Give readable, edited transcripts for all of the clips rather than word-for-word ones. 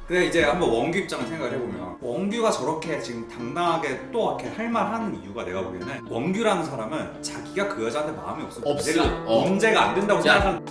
근데 이제 한번 원규 입장을 생각을 해보면 원규가 저렇게 지금 당당하게 또 이렇게 할 말 하는 이유가 내가 보기에는 원규라는 사람은 자기가 그 여자한테 마음이 없으면 문제가 안 된다고 생각하는.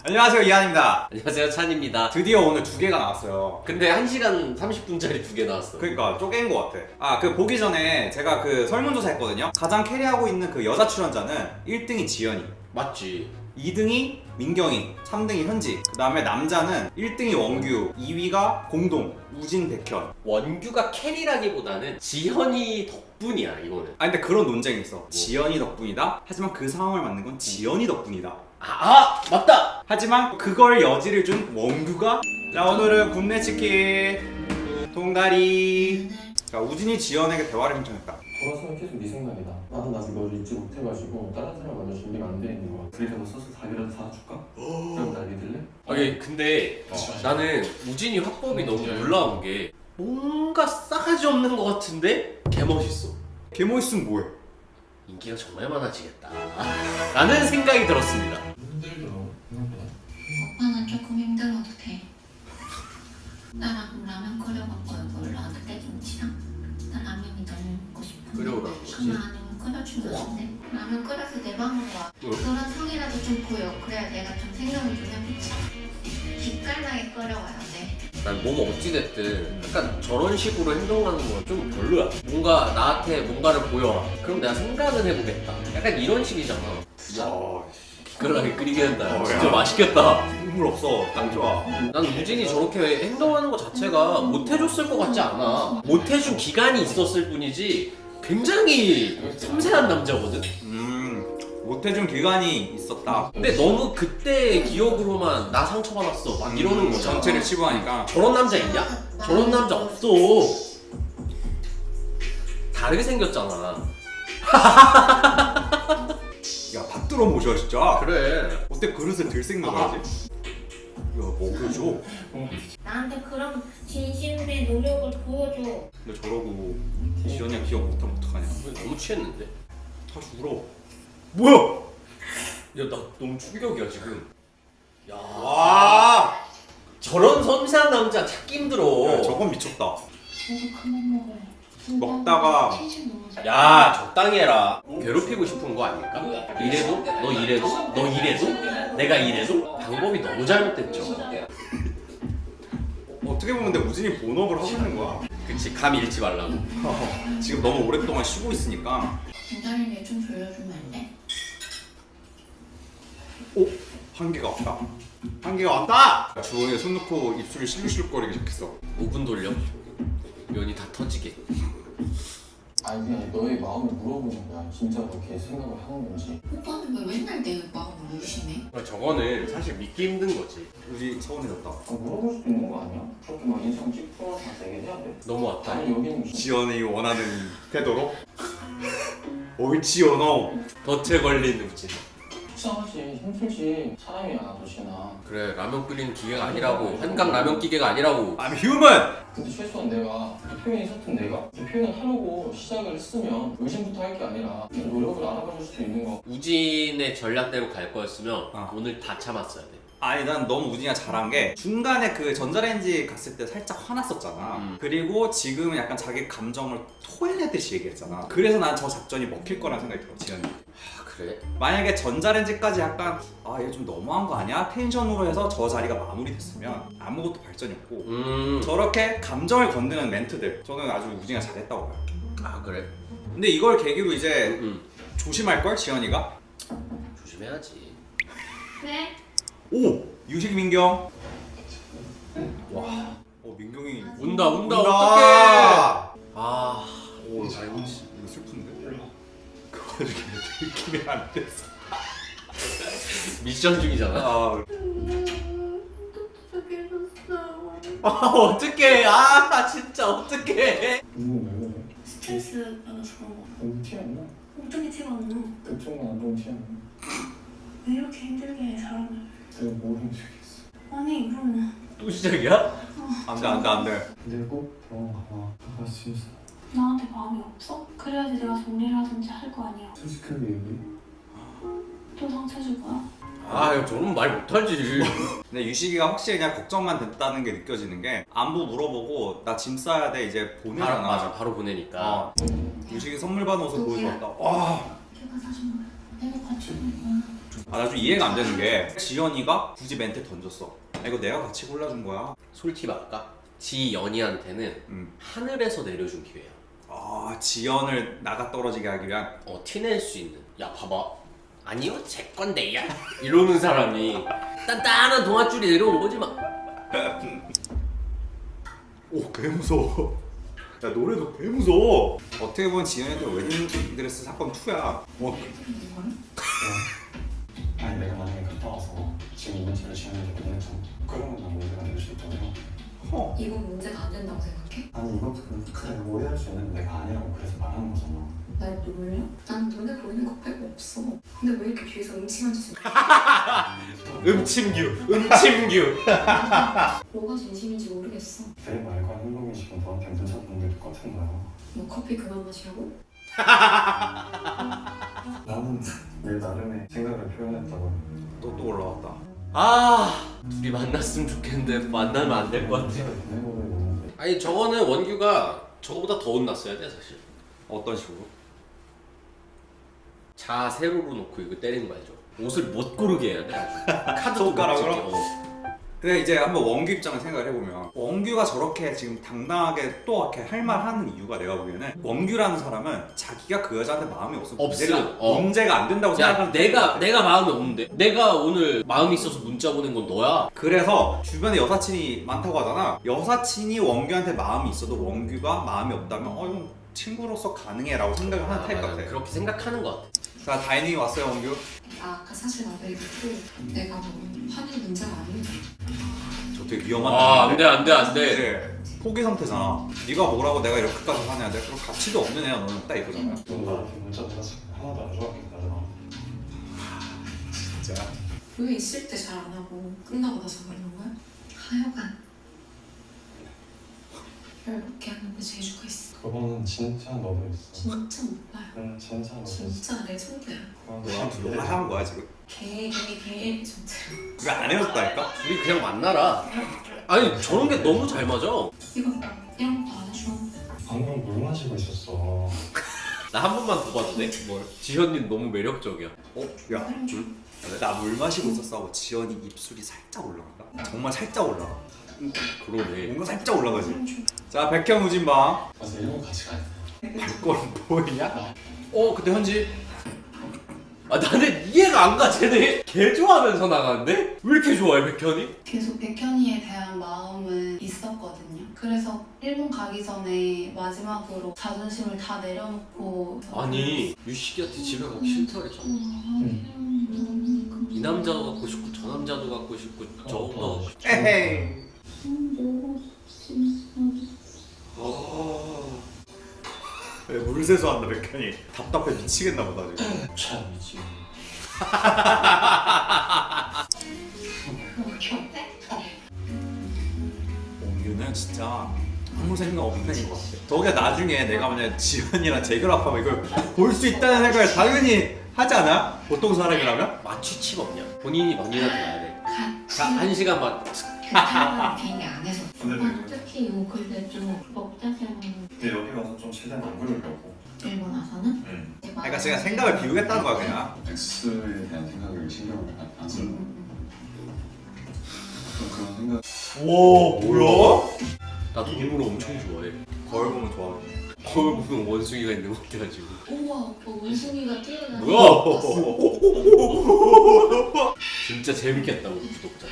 안녕하세요, 이한입니다. 안녕하세요, 찬입니다. 드디어 오늘 2개가 나왔어요. 근데 1시간 30분짜리 2개 나왔어. 그러니까 쪼갠 것 같아. 그 보기 전에 제가 그 설문조사 했거든요. 가장 캐리하고 있는 그 여자 출연자는 1등이 지연이, 맞지. 2등이 민경이, 3등이 현지. 그 다음에 남자는 1등이 원규, 2위가 공동, 우진, 백현. 원규가 캐리라기보다는 지현이 덕분이야, 이거는. 근데 그런 논쟁이 있어. 지연이 덕분이다. 하지만 그 상황을 만든 건 지연이 덕분이다. 맞다! 하지만 그걸 여지를 준 원규가. 자, 오늘은 굽네 치킨 동다리. 자, 우진이 지연에게 대화를 신청했다. 돌아서면 계속 네 생각이다. 나도 아직 너를 잊지 못해가지고 다른 사람 만날 준비가 안 돼 있는 거야. 그래서 너 써서 답이라도 사줄까? 그럼 나 믿을래? 아니, 근데 나는 우진이 화법이 너무 놀라운 게 뭔가 싸가지 없는 것 같은데 개멋있어. 개멋있으면 뭐해? 인기가 정말 많아지겠다 라는 생각이 들었습니다. 힘들더라고 생각보다. 오빠는 조금 힘들어도 돼. 나랑 라면 끓여먹고 여기 올라왔을 때 김치랑 나 라면이 너무 먹고 싶은데 끓여오라는 거지? 가만 아니면 끓여주면 안 돼? 라면 끓여서 내 방으로 와. 그런 성이라도 좀 보여. 그래야 내가 좀 생각을 좀 해보지. 기깔나게 끓여와야 돼. 난 뭐가 어찌됐든 약간 저런 식으로 행동하는 건 좀 별로야. 뭔가 나한테 뭔가를 보여라. 그럼 내가 생각은 해보겠다. 약간 이런 식이잖아. 기깔나게 끓이게 한다. 진짜 야. 맛있겠다. 국물 없어. 딱 좋아. 난 우진이 저렇게 행동하는 것 자체가 못해줬을 것 같지 않아. 못해준 기간이 있었을 뿐이지 굉장히 섬세한 남자거든. 못해준 기간이 있었다. 근데 너무 그때 기억으로만 나 상처받았어 막 이러는 거잖아. 전체를 치부하니까. 저런 남자 있냐? 저런 남자 없어. 다르게 생겼잖아. 야, 받들어 모셔 진짜. 그래. 어때 그릇에 들썩나가야지. 야, 먹여줘. 나한테 그런 진심의 노력을 보여줘. 근데 저러고 지연이가 기억 못하면 어떡하냐. 너무 취했는데? 다 울어. 뭐야? 야, 나 너무 충격이야 지금. 야, 와. 저런 섬세한 남자 찾기 힘들어. 야, 저건 미쳤다. 저도 그만 먹을래. 먹다가 치즈 넣어서. 야, 적당히 해라. 괴롭히고 싶은 거 아닐까? 이래도? 너 이래도? 너 이래도? 내가 이래도? 방법이 너무 잘못됐죠. 어떻게 보면 근데 우진이 본업을 하고 있는 거야. 그치, 감 잃지 말라고. 지금 너무 오랫동안 쉬고 있으니까. 기다리는 얘좀 돌려주면 안 돼? 오! 한계가 왔다. 한계가 왔다! 주원이 손 놓고 입술을 실룩실룩거리기 시작했어. 5분 돌려. 면이 다 터지게. 아니 그냥 너의 마음을 물어보는 거야. 진짜 그렇게 생각을 하는 건지. 오빠는 왜 맨날 내 마음을 의심해? 저거는 사실 믿기 힘든 거지. 우지 서운해졌다. 물어볼 수도 있는 거 아니야? 그렇게 막 인상 찌푸려서 얘기해야 돼? 넘어왔다. 아니 여기는 무슨 지연이 원하는 태도로? 옳지 연어. 덫에 걸린 우진. 속상하지 힘들지. 사람이야 도시나. 그래, 라면 끓이는 기계가 아니라고. 한강 라면 기계가 아니라고. I'm human! 근데 최소한 내가 이 표현이 섰던 내가 이 표현을 하려고 시작을 했으면 의심부터 할 게 아니라 그냥 노력을 알아봐 줄 수도 있는 거. 우진의 전략대로 갈 거였으면 아. 오늘 다 참았어야 돼. 아니 난 너무 우진이가 잘한 게 중간에 그 전자레인지 갔을 때 살짝 화났었잖아. 그리고 지금은 약간 자기 감정을 토해내듯이 얘기했잖아. 그래서 난 저 작전이 먹힐 거라는 생각이 들어, 지연이. 아, 그래? 만약에 전자레인지까지 약간 얘 좀 너무한 거 아니야? 텐션으로 해서 저 자리가 마무리됐으면 아무것도 발전이 없고 저렇게 감정을 건드는 멘트들 저는 아주 우진이가 잘했다고 봐요. 아, 그래? 근데 이걸 계기로 이제 조심할걸, 지연이가? 조심해야지. 네? 오! 유식 민경. 와. 민경이 운다. 운다. 어떡해. 아, 오, 나 이거 슬픈데? 그 와중에 느낌이 안 됐어. 미션 중이잖아. 어떡해. 어떡해. 아, 진짜 어떡해. 이거 왜 그래? 스트레스 받아서 그런 거. 너무 티 안 나? 어떻게 티가 안 나? 그쪽만 안 좋은 티 안 나? 왜 이렇게 힘들게 해 사람을? 내가 뭘 힘들겠어. 아니 그러면 또 시작이야? 안 돼. 근데 꼭 병원 가봐. 아가 진짜 나한테 마음이 없어? 그래야지 내가 정리를 하든지 할 거 아니야. 솔직하게 얘기해. 또 상처 줄 거야? 아, 형 저는 말 못하지. 근데 유식이가 확실히 그냥 걱정만 됐다는 게 느껴지는 게 안부 물어보고 나 짐 싸야 돼 이제 보내잖아. 맞아, 바로 보내니까. 어. 유식이 선물 받은 옷을 보여줬다. 와. 걔가 사준 거야. 내가 같이 입을 거야. 나 좀 이해가 안 되는 게 지연이가 굳이 멘트 던졌어. 이거 내가 같이 골라준 거야. 솔팁 할까? 지연이한테는 하늘에서 내려준 기회야. 아 지연을 나가 떨어지게 하기 위한. 티낼 수 있는. 야 봐봐. 아니요 제 건데요. 이러는 사람이 단단한 동아줄이 내려온 거지 막. 오, 개 무서워. 야, 노래도 개 무서워. 어떻게 보면 지연이한테 웨딩드레스 사건 2야. 뭐. 아니 내가 나중에 갔다 와서 지금 이벤트를 진행해도 보내서 그러면 난 문제가 될 수 있다고요. 이건 문제가 안 된다고 생각해? 아니 이것도 그래 오해할 수 있는데 내가 아니라고 그래서 말하는 거잖아. 날 놀려? 난 눈에 보이는 거 빼고 없어. 근데 왜 이렇게 뒤에서 음침한 짓을 음침규. 뭐가 진심인지 모르겠어. 내 말과 행동이 지금 너한테 문제 보는 게 똑같은 거야. 너 커피 그만 마시라고? 나는 내 나름의 생각을 표현했다고. 또 올라왔다. 아 둘이 만났으면 좋겠는데 만나면 안 될 것 같아. 아니 저거는 원규가 저거보다 더 혼났어야 돼 사실. 어떤 식으로? 자 세로로 놓고 이거 때리는 거 알죠? 옷을 못 고르게 해야 돼 아주. 카드도 손가락으로? 못 찍게. 근데 이제 한번 원규 입장을 생각을 해보면 원규가 저렇게 지금 당당하게 또 이렇게 할 말 하는 이유가 내가 보기에는 원규라는 사람은 자기가 그 여자한테 마음이 없어. 문제가 안 된다고 야 생각하는. 내가 마음이 없는데 내가 오늘 마음이 있어서 문자 보낸 건 너야. 그래서 주변에 여사친이 많다고 하잖아. 여사친이 원규한테 마음이 있어도 원규가 마음이 없다면 이건 친구로서 가능해라고 생각을 하는 타입 같아. 그렇게 생각하는 것 같아. 자 다이닝 왔어요 원규. 아까 사실 나도 얘기했고 내가 뭐 화낼 문제가 아닌데. 저 되게 위험한. 안돼. 네. 포기 상태잖아. 네가 뭐라고 내가 이렇게까지 화내야 돼? 그럼 가치도 없는 애야 너는 딱 이거잖아. 너 나한테 문자 보냈을 때 하나도 안 좋아하겠다잖아. 진짜. 왜 있을 때 잘 안 하고 끝나고 나서 그러는 거야? 하여간 이렇게 하는데 재주가 있어. 그거는 진짜 너도 있어. 진짜 못 봐요. 응 진짜 너도 있어. 진짜 레전드야. 너랑 둘이 하는 거야 지금? 개 레전드. 왜 안 헤어졌다니까? 둘이 그냥 만나라. 아니 저런 게 너무 잘 맞아. 이런 것도 안 해줘. 방금 물 마시고 있었어. 나 한 번만 더 봐도 돼? 뭘? 지현님 너무 매력적이야. 야, 나 물 마시고 있었어 하고 지연이 입술이 살짝 올라간다? 정말 살짝 올라가. 그러네. 뭔가 살짝 올라가지. 자, 백현 우진방. 가서 일본 같이 가야 돼. 발걸음 보이냐? 그때 현지. 나는 이해가 안 가. 쟤네 개 좋아하면서 나가는데? 왜 이렇게 좋아해 백현이? 계속 백현이에 대한 마음은 있었거든요. 그래서 일본 가기 전에 마지막으로 자존심을 다 내려놓고 아니 유식이한테 집에 가기 싫다 그랬잖아. 이 남자도 갖고 싶고 저 남자도 갖고 싶고 저도 갖고 싶고. 에헤이. 물세수한다 백현이. 답답해 미치겠나 보다 지금. 참이지. 원규는 진짜 아무 생각 없는 애인 것 같아. 더구나 나중에 내가 만약 지연이랑 재결합하면 이걸 볼 수 있다는 생각을 당연히 하지 않아? 보통 사람이라면? 마취칩 없냐? 본인이 방이라도 가야 돼. 같이 자, 1시간만. 타는 비행기 안에서. 근데 특히 요 근래 좀 먹자세는 근데 여기 와서 좀 최대한 안 그러려고. 일본 와서는? 응. 그러니까 제가 생각을 비우겠다는 거야 그냥. X에 대한 생각을 신경을 안 쓰는 거. 그런 생각. 오 뭐야? 나 동물을 엄청 좋아해. 거울 보면 좋아하네. 거울 보면 원숭이가 있는 것 같아가지고. 우와 오빠 원숭이가 뛰어나. 뭐야? 진짜 재밌겠다 우리 구독자.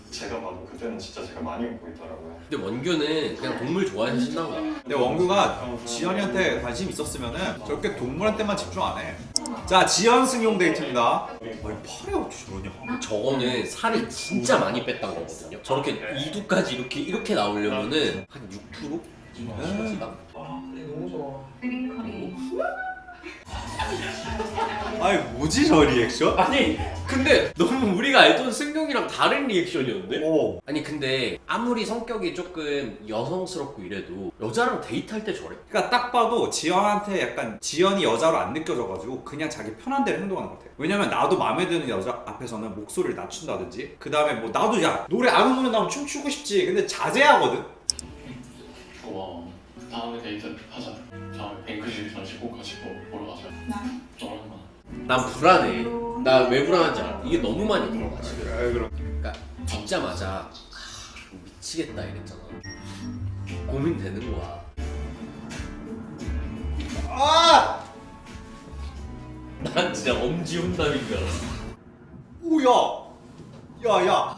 제가 봐도 그때는 진짜 제가 많이 웃고 있더라고요. 근데 원규는 그냥 동물 좋아해서 신난 거야. 근데 원규가 지연이한테 관심 있었으면은 저렇게 동물한테만 집중 안 해. 자 지연 승용 데이트입니다. 아니 팔이 어찌 저러냐? 저거는 살을 진짜 많이 뺐던 거거든요. 저렇게 이두까지 이렇게 나오려면은 한 6%? 아, 너무 좋아. 그린커리. 아니 뭐지 저 리액션? 아니 근데 너무 우리가 알던 승경이랑 다른 리액션이었는데? 오. 아니 근데 아무리 성격이 조금 여성스럽고 이래도 여자랑 데이트할 때 저래. 그러니까 딱 봐도 지연한테 약간 지연이 여자로 안 느껴져가지고 그냥 자기 편한 대로 행동하는 것 같아요. 왜냐면 나도 마음에 드는 여자 앞에서는 목소리를 낮춘다든지 그 다음에 뭐 나도 야 노래 아는 노래 나오면 춤추고 싶지 근데 자제하거든? 고마워. 다음에 데이트 하자. 다음에 뱅크실 전시 꼭 같이 보러 가자. 나는 너랑만. 난 불안해. 나 왜 불안한지 알아? 이게 너무 많이 들어가 지금. 그럼 그러니까 듣자마자 미치겠다 이랬잖아. 고민되는 거야. 아! 난 진짜 엄지 혼담인 줄 알았어. 오야! 야!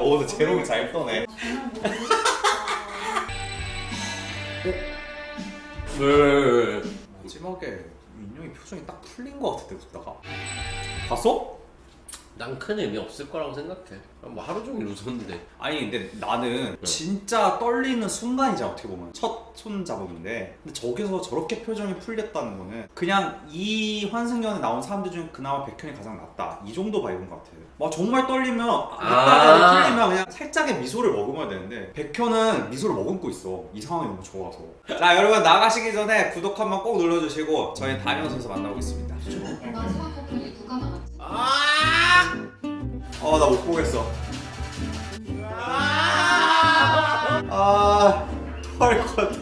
오늘 제롱이 잘 떠네. 왜? 마지막에 민영이 표정이 딱 풀린 것 같은데 웃다가 봤어? 난 큰 의미 없을 거라고 생각해. 뭐 하루 종일 웃었는데. 아니 근데 나는 진짜 떨리는 순간이잖아 어떻게 보면 첫 손잡음인데 근데 저기서 저렇게 표정이 풀렸다는 거는 그냥 이 환승연에 나온 사람들 중에 그나마 백현이 가장 낫다 이 정도 바이브인 것 같아. 막 정말 떨리면 이따가 풀리면 그냥 살짝의 미소를 머금어야 되는데 백현은 미소를 머금고 있어. 이 상황이 너무 좋아서. 자 여러분 나가시기 전에 구독 한번 꼭 눌러주시고 저희 다니면서 만나보겠습니다. 마지막 커플이 누가 나갔지? 나 못 보겠어. 토할 것 같아.